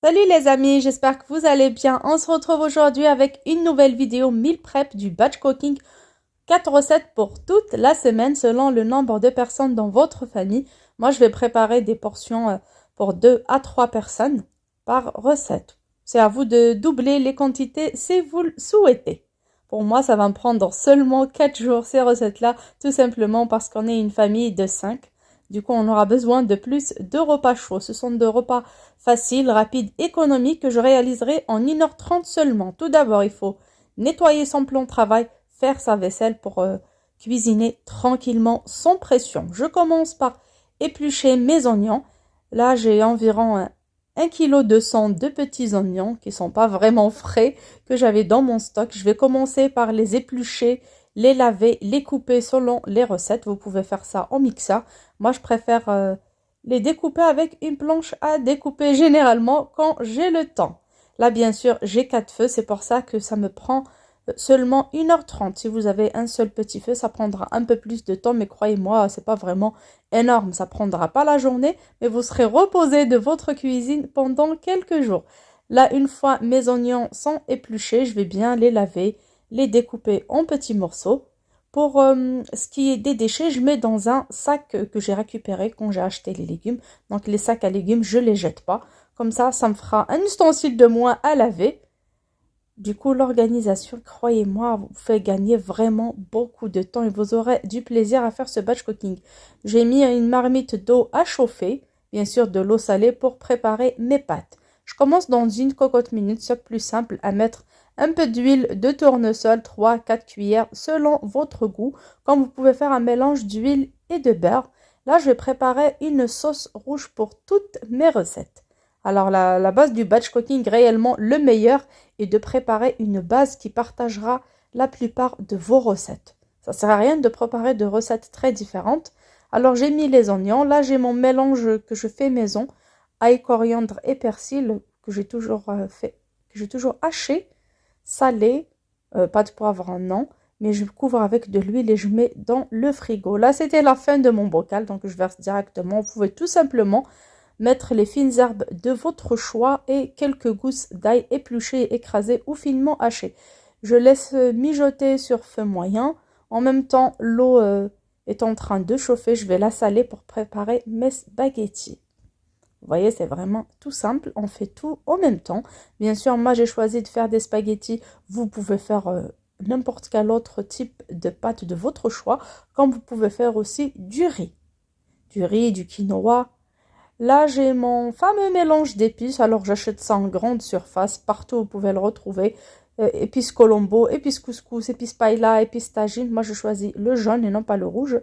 Salut les amis, j'espère que vous allez bien. On se retrouve aujourd'hui avec une nouvelle vidéo meal prep du batch cooking. 4 recettes pour toute la semaine selon le nombre de personnes dans votre famille. Moi, je vais préparer des portions pour 2 à 3 personnes par recette. C'est à vous de doubler les quantités si vous le souhaitez. Pour moi, ça va me prendre seulement 4 jours ces recettes-là, tout simplement parce qu'on est une famille de 5. Du coup, on aura besoin de plus de repas chauds. Ce sont des repas faciles, rapides, économiques que je réaliserai en 1h30 seulement. Tout d'abord, il faut nettoyer son plan de travail, faire sa vaisselle pour cuisiner tranquillement sans pression. Je commence par éplucher mes oignons. Là, j'ai environ 1,2 kg de petits oignons qui ne sont pas vraiment frais que j'avais dans mon stock. Je vais commencer par les éplucher, les laver, les couper selon les recettes. Vous pouvez faire ça en mixeur. Moi, je préfère les découper avec une planche à découper généralement quand j'ai le temps. Là, bien sûr, j'ai 4 feux. C'est pour ça que ça me prend seulement 1h30. Si vous avez un seul petit feu, ça prendra un peu plus de temps. Mais croyez-moi, c'est pas vraiment énorme. Ça prendra pas la journée, mais vous serez reposé de votre cuisine pendant quelques jours. Là, une fois mes oignons sont épluchés, je vais bien les laver, les découper en petits morceaux. Pour ce qui est des déchets, je mets dans un sac que j'ai récupéré quand j'ai acheté les légumes. Donc les sacs à légumes, je ne les jette pas. Comme ça me fera un ustensile de moins à laver. Du coup, l'organisation, croyez-moi, vous fait gagner vraiment beaucoup de temps et vous aurez du plaisir à faire ce batch cooking. J'ai mis une marmite d'eau à chauffer, bien sûr de l'eau salée pour préparer mes pâtes. Je commence dans une cocotte minute, c'est plus simple à mettre un peu d'huile de tournesol, 3-4 cuillères selon votre goût. Comme vous pouvez faire un mélange d'huile et de beurre. Là, je vais préparer une sauce rouge pour toutes mes recettes. Alors, la base du batch cooking, réellement le meilleur, est de préparer une base qui partagera la plupart de vos recettes. Ça ne sert à rien de préparer de recettes très différentes. Alors, j'ai mis les oignons. Là, j'ai mon mélange que je fais maison, ail, coriandre et persil, que j'ai toujours haché, salé, pas de poivre, non, mais je couvre avec de l'huile et je mets dans le frigo. Là, c'était la fin de mon bocal, donc je verse directement. Vous pouvez tout simplement mettre les fines herbes de votre choix et quelques gousses d'ail épluchées, écrasées ou finement hachées. Je laisse mijoter sur feu moyen. En même temps, l'eau est en train de chauffer. Je vais la saler pour préparer mes spaghettis. Vous voyez, c'est vraiment tout simple. On fait tout en même temps. Bien sûr, moi, j'ai choisi de faire des spaghettis. Vous pouvez faire n'importe quel autre type de pâte de votre choix. Comme vous pouvez faire aussi du riz. Du riz, du quinoa. Là, j'ai mon fameux mélange d'épices. Alors, j'achète ça en grande surface. Partout, vous pouvez le retrouver. Épices Colombo, épices couscous, épices paella, épices tagine. Moi, je choisis le jaune et non pas le rouge.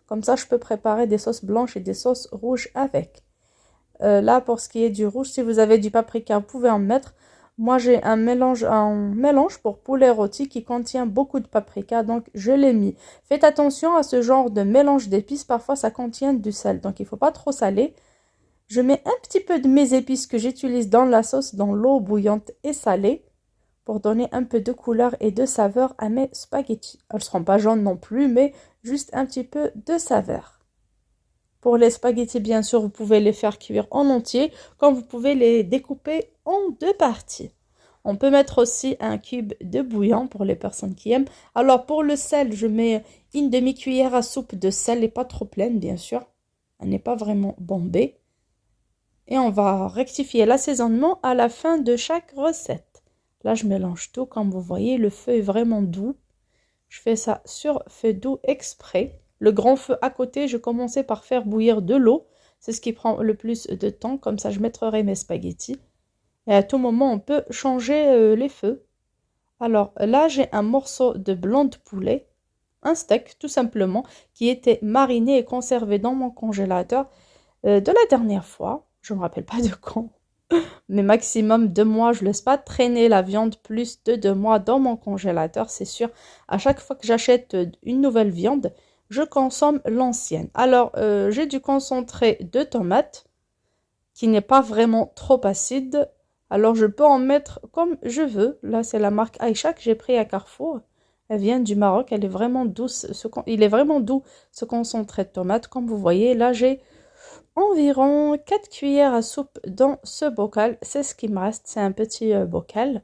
Comme ça, je peux préparer des sauces blanches et des sauces rouges avec. Là, pour ce qui est du rouge, si vous avez du paprika, vous pouvez en mettre. Moi, j'ai un mélange pour poulet rôti qui contient beaucoup de paprika, donc je l'ai mis. Faites attention à ce genre de mélange d'épices. Parfois, ça contient du sel, donc il ne faut pas trop saler. Je mets un petit peu de mes épices que j'utilise dans la sauce, dans l'eau bouillante et salée, pour donner un peu de couleur et de saveur à mes spaghettis. Elles ne seront pas jaunes non plus, mais juste un petit peu de saveur. Pour les spaghettis, bien sûr, vous pouvez les faire cuire en entier, comme vous pouvez les découper en 2 parties. On peut mettre aussi un cube de bouillon pour les personnes qui aiment. Alors, pour le sel, je mets une demi-cuillère à soupe de sel et pas trop pleine, bien sûr. Elle n'est pas vraiment bombée. Et on va rectifier l'assaisonnement à la fin de chaque recette. Là, je mélange tout. Comme vous voyez, le feu est vraiment doux. Je fais ça sur feu doux exprès. Le grand feu à côté, je commençais par faire bouillir de l'eau. C'est ce qui prend le plus de temps. Comme ça, je mettrai mes spaghettis. Et à tout moment, on peut changer les feux. Alors là, j'ai un morceau de blanc de poulet. Un steak, tout simplement, qui était mariné et conservé dans mon congélateur de la dernière fois. Je ne me rappelle pas de quand, mais maximum 2 mois. Je ne laisse pas traîner la viande plus de 2 mois dans mon congélateur, c'est sûr. À chaque fois que j'achète une nouvelle viande, je consomme l'ancienne. Alors, j'ai du concentré de tomate qui n'est pas vraiment trop acide. Alors, je peux en mettre comme je veux. Là, c'est la marque Aïcha que j'ai pris à Carrefour. Elle vient du Maroc. Elle est vraiment douce. Il est vraiment doux, ce concentré de tomate. Comme vous voyez, là, j'ai environ 4 cuillères à soupe dans ce bocal. C'est ce qui me reste, c'est un petit bocal.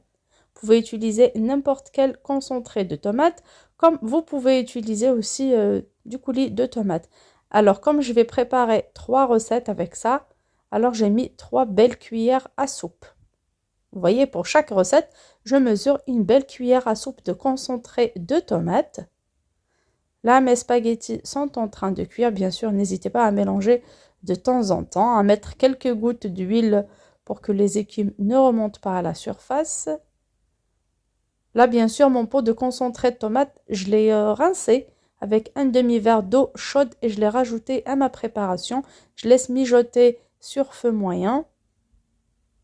Vous pouvez utiliser n'importe quel concentré de tomate, comme vous pouvez utiliser aussi du coulis de tomate. Alors, comme je vais préparer 3 recettes avec ça, alors j'ai mis 3 belles cuillères à soupe. Vous voyez, pour chaque recette, je mesure une belle cuillère à soupe de concentré de tomate. Là, mes spaghettis sont en train de cuire. Bien sûr, n'hésitez pas à mélanger de temps en temps, à mettre quelques gouttes d'huile pour que les écumes ne remontent pas à la surface. Là, bien sûr, mon pot de concentré de tomate, je l'ai rincé avec un demi-verre d'eau chaude et je l'ai rajouté à ma préparation. Je laisse mijoter sur feu moyen,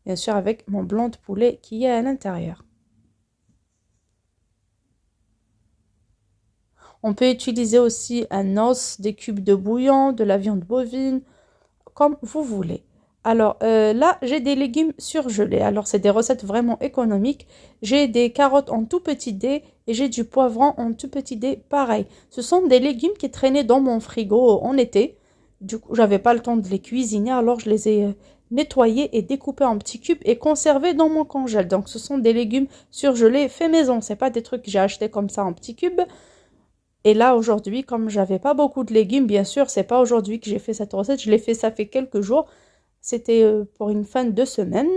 bien sûr avec mon blanc de poulet qui est à l'intérieur. On peut utiliser aussi un os, des cubes de bouillon, de la viande bovine, comme vous voulez. Alors là, j'ai des légumes surgelés. Alors, c'est des recettes vraiment économiques. J'ai des carottes en tout petit dés et j'ai du poivron en tout petit dés pareil. Ce sont des légumes qui traînaient dans mon frigo en été. Du coup, j'avais pas le temps de les cuisiner, alors je les ai nettoyés et découpés en petits cubes et conservés dans mon congèle. Donc, ce sont des légumes surgelés faits maison. C'est pas des trucs que j'ai achetés comme ça en petits cubes. Et là, aujourd'hui, comme j'avais pas beaucoup de légumes, bien sûr, c'est pas aujourd'hui que j'ai fait cette recette. Je l'ai fait, ça fait quelques jours. C'était pour une fin de semaine.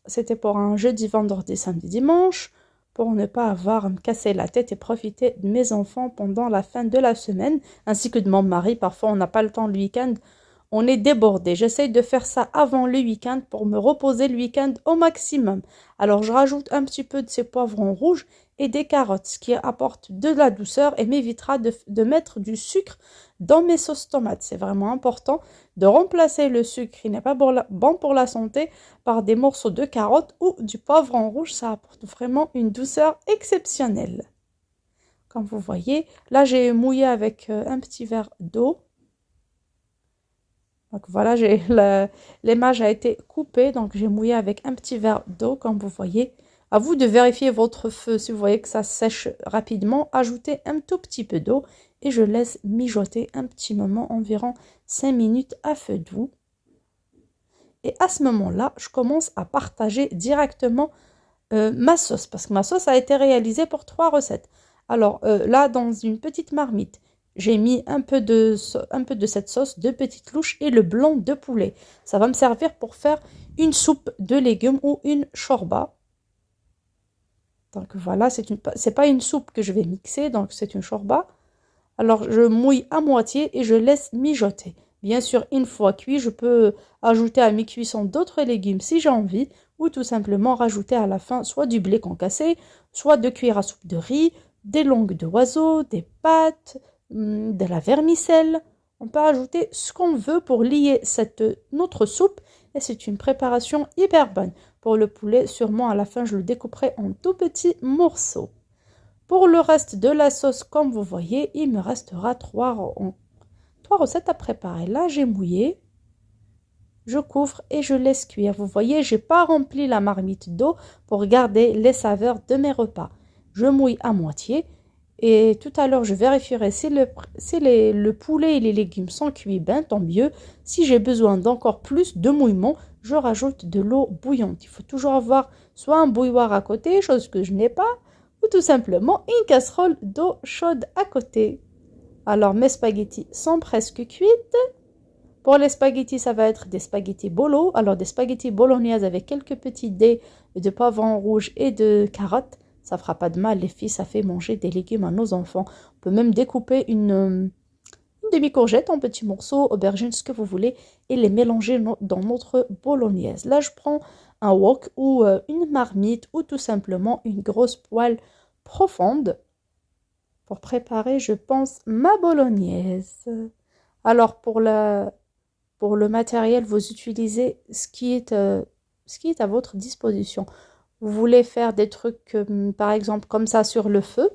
C'était pour un jeudi, vendredi, samedi, dimanche. Pour ne pas avoir à me casser la tête et profiter de mes enfants pendant la fin de la semaine. Ainsi que de mon mari. Parfois, on n'a pas le temps le week-end. On est débordé. J'essaye de faire ça avant le week-end pour me reposer le week-end au maximum. Alors, je rajoute un petit peu de ces poivrons rouges et des carottes, ce qui apporte de la douceur et m'évitera de mettre du sucre dans mes sauces tomates. C'est vraiment important de remplacer le sucre qui n'est pas bon pour la santé par des morceaux de carottes ou du poivron rouge. Ça apporte vraiment une douceur exceptionnelle. Comme vous voyez, là j'ai mouillé avec un petit verre d'eau. Donc voilà, l'émage a été coupé, donc j'ai mouillé avec un petit verre d'eau, comme vous voyez. À vous de vérifier votre feu. Si vous voyez que ça sèche rapidement, ajoutez un tout petit peu d'eau et je laisse mijoter un petit moment, environ 5 minutes à feu doux. Et à ce moment-là, je commence à partager directement ma sauce, parce que ma sauce a été réalisée pour 3 recettes. Alors là, dans une petite marmite, j'ai mis un peu de cette sauce, 2 petites louches et le blanc de poulet. Ça va me servir pour faire une soupe de légumes ou une shorba. Donc voilà, c'est pas une soupe que je vais mixer, donc c'est une shorba. Alors je mouille à moitié et je laisse mijoter. Bien sûr, une fois cuit, je peux ajouter à mes cuissons d'autres légumes si j'ai envie, ou tout simplement rajouter à la fin soit du blé concassé, soit 2 cuillères à soupe de riz, des langues d'oiseau, des pâtes, de la vermicelle. On peut ajouter ce qu'on veut pour lier notre soupe et c'est une préparation hyper bonne. Pour le poulet, sûrement à la fin, je le découperai en tout petits morceaux. Pour le reste de la sauce, comme vous voyez, il me restera 3 recettes à préparer. Là, j'ai mouillé, je couvre et je laisse cuire. Vous voyez, je n'ai pas rempli la marmite d'eau pour garder les saveurs de mes repas. Je mouille à moitié et tout à l'heure, je vérifierai si le poulet et les légumes sont cuits, ben tant mieux. Si j'ai besoin d'encore plus de mouillement, je rajoute de l'eau bouillante. Il faut toujours avoir soit un bouilloire à côté, chose que je n'ai pas, ou tout simplement une casserole d'eau chaude à côté. Alors mes spaghettis sont presque cuites. Pour les spaghettis, ça va être des spaghettis bolo. Alors des spaghettis bolognaises avec quelques petits dés de poivron rouge et de carottes. Ça fera pas de mal, les filles, ça fait manger des légumes à nos enfants. On peut même découper une demi-courgette en petits morceaux, aubergines, ce que vous voulez, et les mélanger dans notre bolognaise. Là, je prends un wok ou une marmite ou tout simplement une grosse poêle profonde pour préparer, je pense, ma bolognaise. Alors, pour le matériel, vous utilisez ce qui est à votre disposition. Vous voulez faire des trucs, par exemple, comme ça sur le feu,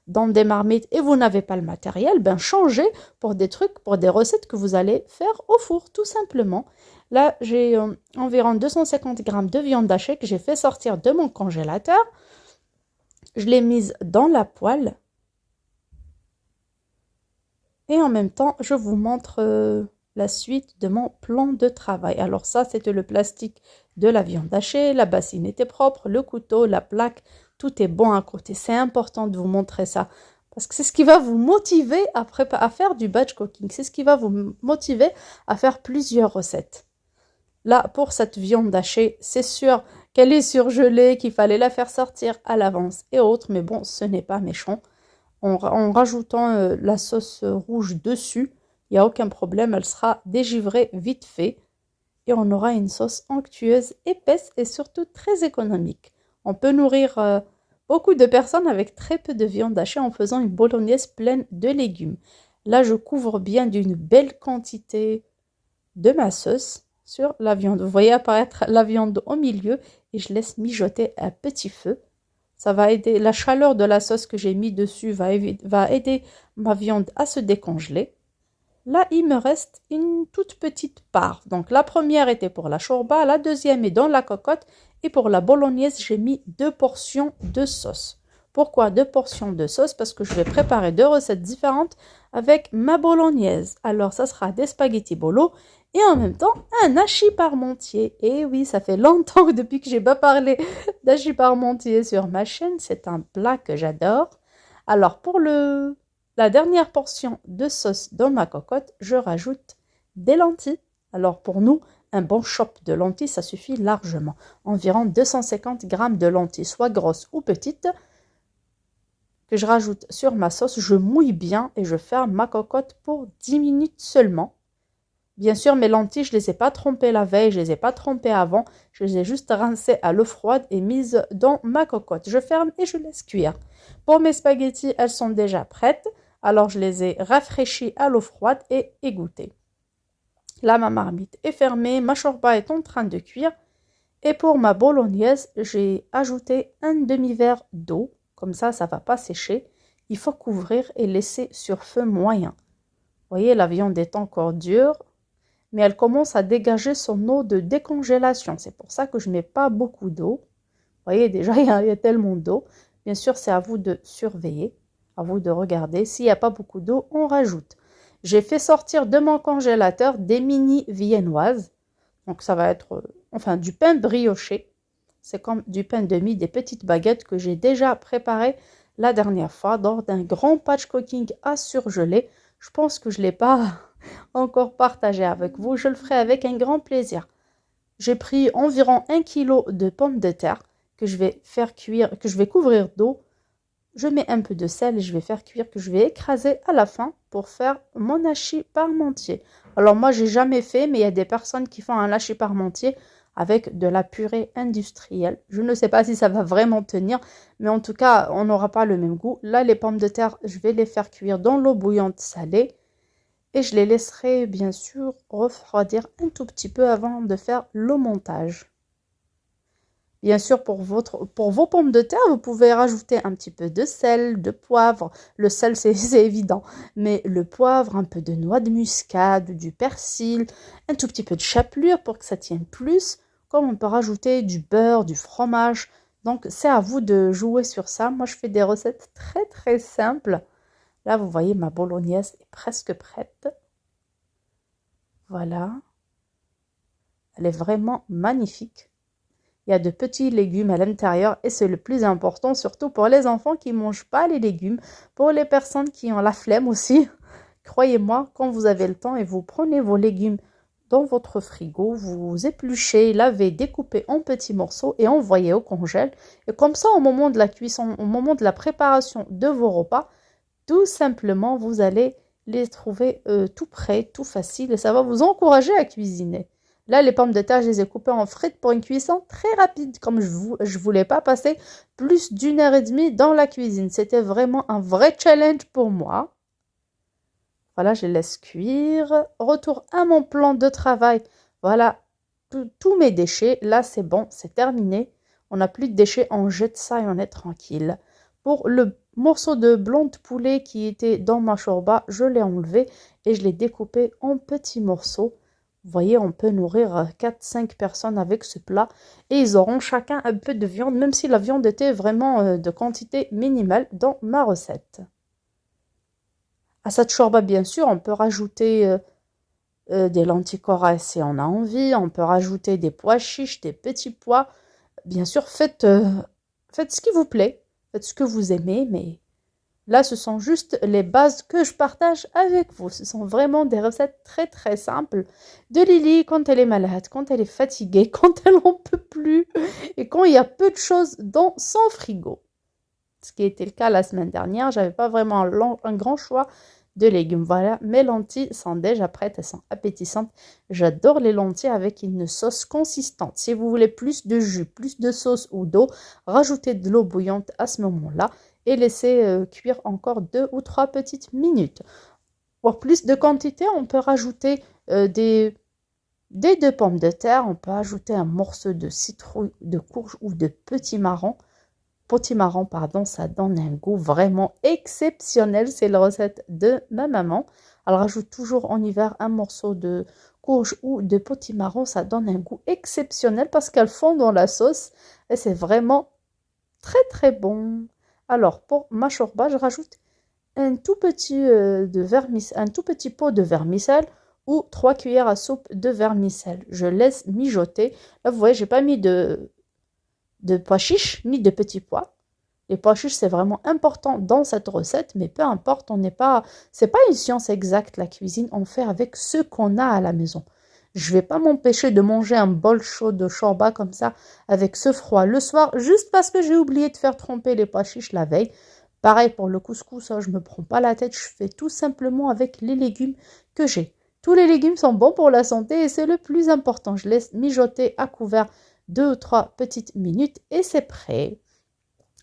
dans des marmites, et vous n'avez pas le matériel, ben changez pour des trucs, pour des recettes que vous allez faire au four, tout simplement. Là, j'ai environ 250 g de viande hachée que j'ai fait sortir de mon congélateur. Je l'ai mise dans la poêle. Et en même temps, je vous montre la suite de mon plan de travail. Alors ça, c'était le plastique de la viande hachée, la bassine était propre, le couteau, la plaque, tout est bon à côté. C'est important de vous montrer ça parce que c'est ce qui va vous motiver à faire du batch cooking. C'est ce qui va vous motiver à faire plusieurs recettes. Là, pour cette viande hachée, c'est sûr qu'elle est surgelée, qu'il fallait la faire sortir à l'avance et autres, mais bon, ce n'est pas méchant. En rajoutant la sauce rouge dessus, il n'y a aucun problème, elle sera dégivrée vite fait et on aura une sauce onctueuse, épaisse et surtout très économique. On peut nourrir beaucoup de personnes avec très peu de viande hachée en faisant une bolognaise pleine de légumes. Là, je couvre bien d'une belle quantité de ma sauce sur la viande. Vous voyez apparaître la viande au milieu et je laisse mijoter à petit feu. Ça va aider, la chaleur de la sauce que j'ai mis dessus va aider ma viande à se décongeler. Là, il me reste une toute petite part. Donc, la première était pour la shorba, la deuxième est dans la cocotte. Et pour la bolognaise, j'ai mis 2 portions de sauce. Pourquoi 2 portions de sauce? Parce que je vais préparer 2 recettes différentes avec ma bolognaise. Alors, ça sera des spaghettis bolo et en même temps, un hachis parmentier. Et oui, ça fait longtemps depuis que j'ai pas parlé d'hachis parmentier sur ma chaîne. C'est un plat que j'adore. Alors, pour la dernière portion de sauce dans ma cocotte, je rajoute des lentilles. Alors pour nous, un bon chop de lentilles, ça suffit largement. Environ 250 g de lentilles, soit grosses ou petites, que je rajoute sur ma sauce. Je mouille bien et je ferme ma cocotte pour 10 minutes seulement. Bien sûr, mes lentilles, je ne les ai pas trempées la veille, je ne les ai pas trempées avant. Je les ai juste rincées à l'eau froide et mises dans ma cocotte. Je ferme et je laisse cuire. Pour mes spaghettis, elles sont déjà prêtes. Alors, je les ai rafraîchies à l'eau froide et égouttées. Là, ma marmite est fermée, ma shorba est en train de cuire. Et pour ma bolognaise, j'ai ajouté un demi-verre d'eau. Comme ça ne va pas sécher. Il faut couvrir et laisser sur feu moyen. Vous voyez, la viande est encore dure, mais elle commence à dégager son eau de décongélation. C'est pour ça que je ne mets pas beaucoup d'eau. Vous voyez, déjà, il y a tellement d'eau. Bien sûr, c'est à vous de surveiller, à vous de regarder. S'il n'y a pas beaucoup d'eau, on rajoute. J'ai fait sortir de mon congélateur des mini viennoises. Donc, ça va être du pain brioché. C'est comme du pain de mie, des petites baguettes que j'ai déjà préparées la dernière fois lors d'un grand batch cooking à surgeler. Je pense que je ne l'ai pas encore partagé avec vous. Je le ferai avec un grand plaisir. J'ai pris environ 1 kg de pommes de terre que je vais faire cuire, que je vais couvrir d'eau. Je mets un peu de sel et je vais faire cuire, que je vais écraser à la fin pour faire mon hachis parmentier. Alors moi, j'ai jamais fait, mais il y a des personnes qui font un hachis parmentier avec de la purée industrielle. Je ne sais pas si ça va vraiment tenir, mais en tout cas, on n'aura pas le même goût. Là, les pommes de terre, je vais les faire cuire dans l'eau bouillante salée et je les laisserai bien sûr refroidir un tout petit peu avant de faire le montage. Bien sûr, pour vos pommes de terre, vous pouvez rajouter un petit peu de sel, de poivre. Le sel, c'est évident. Mais le poivre, un peu de noix de muscade, du persil, un tout petit peu de chapelure pour que ça tienne plus. Comme on peut rajouter du beurre, du fromage. Donc, c'est à vous de jouer sur ça. Moi, je fais des recettes très, très simples. Là, vous voyez, ma bolognaise est presque prête. Voilà. Elle est vraiment magnifique. Il y a de petits légumes à l'intérieur et c'est le plus important, surtout pour les enfants qui ne mangent pas les légumes, pour les personnes qui ont la flemme aussi. Croyez-moi, quand vous avez le temps et vous prenez vos légumes dans votre frigo, vous épluchez, lavez, découpez en petits morceaux et envoyez au congèle. Et comme ça, au moment de la cuisson, au moment de la préparation de vos repas, tout simplement, vous allez les trouver tout prêts, tout facile et ça va vous encourager à cuisiner. Là, les pommes de terre, je les ai coupées en frites pour une cuisson très rapide, comme je voulais pas passer plus d'1 heure et demie dans la cuisine. C'était vraiment un vrai challenge pour moi. Voilà, je laisse cuire. Retour à mon plan de travail. Voilà, tous mes déchets. Là, c'est bon, c'est terminé. On n'a plus de déchets, on jette ça et on est tranquille. Pour le morceau de blanc de poulet qui était dans ma shorba, je l'ai enlevé et je l'ai découpé en petits morceaux. Vous voyez, on peut nourrir 4-5 personnes avec ce plat et ils auront chacun un peu de viande, même si la viande était vraiment de quantité minimale dans ma recette. À cette shorba, bien sûr, on peut rajouter des lentilles corail si on a envie. On peut rajouter des pois chiches, des petits pois. Bien sûr, faites ce qui vous plaît, faites ce que vous aimez, mais là, ce sont juste les bases que je partage avec vous. Ce sont vraiment des recettes très très simples de Lily quand elle est malade, quand elle est fatiguée, quand elle n'en peut plus et quand il y a peu de choses dans son frigo. Ce qui était le cas la semaine dernière, j'avais pas vraiment un grand choix de légumes. Voilà, mes lentilles sont déjà prêtes, elles sont appétissantes. J'adore les lentilles avec une sauce consistante. Si vous voulez plus de jus, plus de sauce ou d'eau, rajoutez de l'eau bouillante à ce moment-là et laissez cuire encore 2 ou 3 petites minutes. Pour plus de quantité, on peut rajouter des 2 pommes de terre, on peut ajouter un morceau de citrouille, de courge ou de potimarron, pardon, ça donne un goût vraiment exceptionnel. C'est la recette de ma maman. Elle rajoute toujours en hiver un morceau de courge ou de potimarron. Ça donne un goût exceptionnel parce qu'elles fond dans la sauce et c'est vraiment très très bon. Alors pour ma shorba, je rajoute un tout petit pot de vermicelle ou 3 cuillères à soupe de vermicelle. Je laisse mijoter. Là, vous voyez, j'ai pas mis de pois chiches ni de petits pois. Les pois chiches, c'est vraiment important dans cette recette, mais peu importe, c'est pas une science exacte la cuisine, on fait avec ce qu'on a à la maison. Je vais pas m'empêcher de manger un bol chaud de shorba comme ça, avec ce froid le soir, juste parce que j'ai oublié de faire tremper les pois chiches la veille. Pareil pour le couscous, je me prends pas la tête, je fais tout simplement avec les légumes que j'ai. Tous les légumes sont bons pour la santé et c'est le plus important. Je laisse mijoter à couvert 2 ou 3 petites minutes et c'est prêt.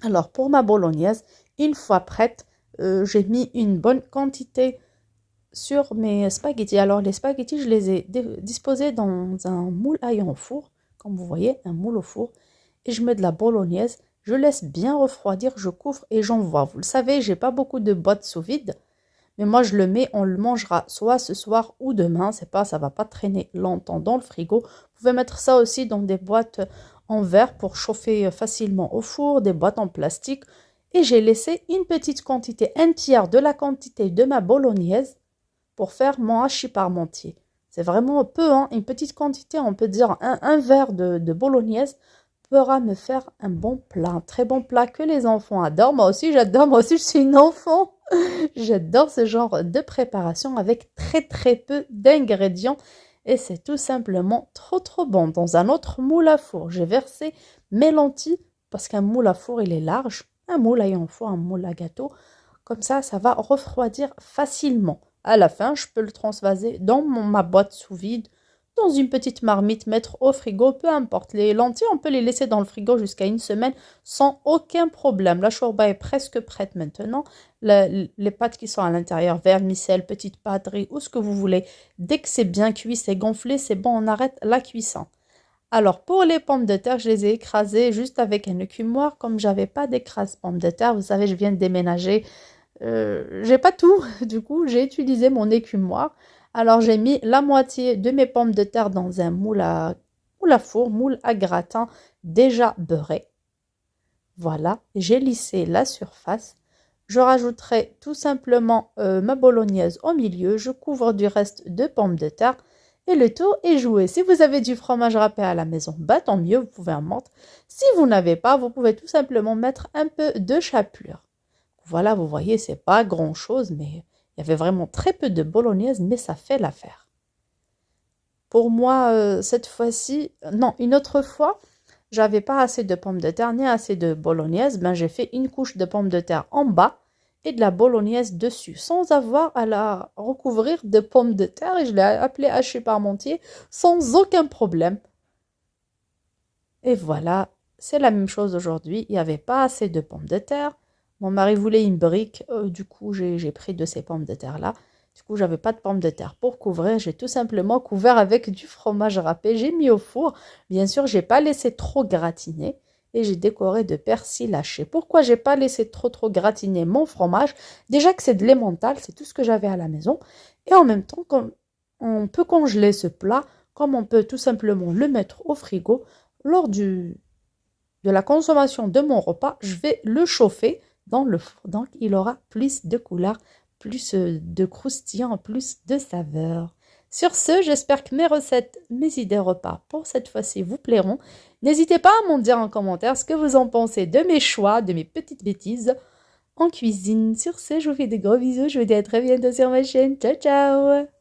Alors pour ma bolognaise, une fois prête, j'ai mis une bonne quantité sur mes spaghettis. Alors les spaghettis, je les ai disposés dans un moule à ail en four, comme vous voyez, un moule au four. Et je mets de la bolognaise, je laisse bien refroidir, je couvre et j'envoie. Vous le savez, j'ai pas beaucoup de boîtes sous vide, mais moi je le mets, on le mangera soit ce soir ou demain. Ça va pas traîner longtemps dans le frigo. Vous pouvez mettre ça aussi dans des boîtes en verre pour chauffer facilement au four, des boîtes en plastique. Et j'ai laissé une petite quantité, un tiers de la quantité de ma bolognaise pour faire mon hachis parmentier. C'est vraiment peu, hein, une petite quantité, on peut dire un verre de bolognaise pourra me faire un bon plat, un très bon plat que les enfants adorent. Moi aussi, j'adore, moi aussi, je suis une enfant. J'adore ce genre de préparation avec très très peu d'ingrédients et c'est tout simplement trop trop bon. Dans un autre moule à four, j'ai versé mes lentilles parce qu'un moule à four il est large, un moule à en four, un moule à gâteau. Comme ça va refroidir facilement. À la fin, je peux le transvaser dans ma boîte sous vide, dans une petite marmite, mettre au frigo, peu importe. Les lentilles, on peut les laisser dans le frigo jusqu'à une semaine sans aucun problème. La shorba est presque prête maintenant. Les pâtes qui sont à l'intérieur, vermicelle, petite pâte, riz ou ce que vous voulez. Dès que c'est bien cuit, c'est gonflé, c'est bon, on arrête la cuisson. Alors pour les pommes de terre, je les ai écrasées juste avec un écumoire. Comme j'avais pas d'écrase pommes de terre, vous savez, je viens de déménager. J'ai pas tout, du coup j'ai utilisé mon écumoire. Alors j'ai mis la moitié de mes pommes de terre dans un moule à four, moule à gratin déjà beurré. Voilà, j'ai lissé la surface. Je rajouterai tout simplement ma bolognaise au milieu. Je couvre du reste de pommes de terre et le tour est joué. Si vous avez du fromage râpé à la maison, bah tant mieux, vous pouvez en mettre. Si vous n'avez pas, vous pouvez tout simplement mettre un peu de chapelure. Voilà, vous voyez, c'est pas grand-chose, mais il y avait vraiment très peu de bolognaise, mais ça fait l'affaire. Pour moi, cette fois-ci, non, une autre fois, j'avais pas assez de pommes de terre ni assez de bolognaise, ben j'ai fait une couche de pommes de terre en bas et de la bolognaise dessus, sans avoir à la recouvrir de pommes de terre, et je l'ai appelé hachis parmentier sans aucun problème. Et voilà, c'est la même chose aujourd'hui, il n'y avait pas assez de pommes de terre. Mon mari voulait une brique, du coup j'ai pris de ces pommes de terre là. Du coup j'avais pas de pommes de terre pour couvrir, j'ai tout simplement couvert avec du fromage râpé, j'ai mis au four. Bien sûr j'ai pas laissé trop gratiner et j'ai décoré de persil haché. Pourquoi j'ai pas laissé trop gratiner mon fromage? Déjà que c'est de l'emmental, c'est tout ce que j'avais à la maison. Et en même temps, comme on peut congeler ce plat, comme on peut tout simplement le mettre au frigo, lors de la consommation de mon repas, je vais le chauffer dans le four. Donc, il aura plus de couleur, plus de croustillant, plus de saveur. Sur ce, j'espère que mes recettes, mes idées repas pour cette fois-ci vous plairont. N'hésitez pas à m'en dire en commentaire ce que vous en pensez de mes choix, de mes petites bêtises en cuisine. Sur ce, je vous fais de gros bisous. Je vous dis à très bientôt sur ma chaîne. Ciao, ciao!